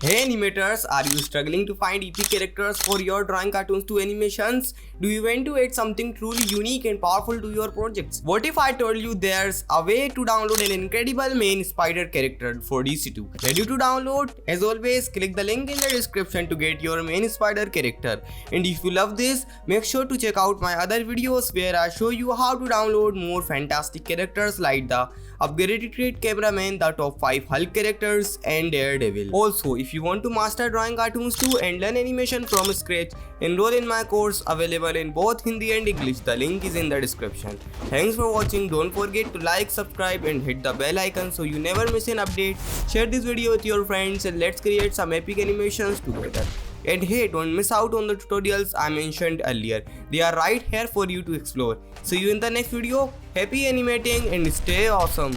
Hey animators, are you struggling to find epic characters for your drawing cartoons to animations? Do you want to add something truly unique and powerful to your projects? What if I told you there's a way to download an incredible main spider character for DC2? Ready to download? As always, click the link in the description to get your main spider character. And if you love this, make sure to check out my other videos where I show you how to download more fantastic characters like the upgraded Great Cameraman, the top 5 Hulk characters, and Daredevil. Also, if you want to master drawing cartoons too and learn animation from scratch, enroll in my course available in both Hindi and English. The link is in the description. Thanks for watching. Don't forget to like, subscribe and hit the bell icon so you never miss an update. Share this video with your friends and let's create some epic animations together. And hey, don't miss out on the tutorials I mentioned earlier. They are right here for you to explore. See you in the next video. Happy animating and stay awesome.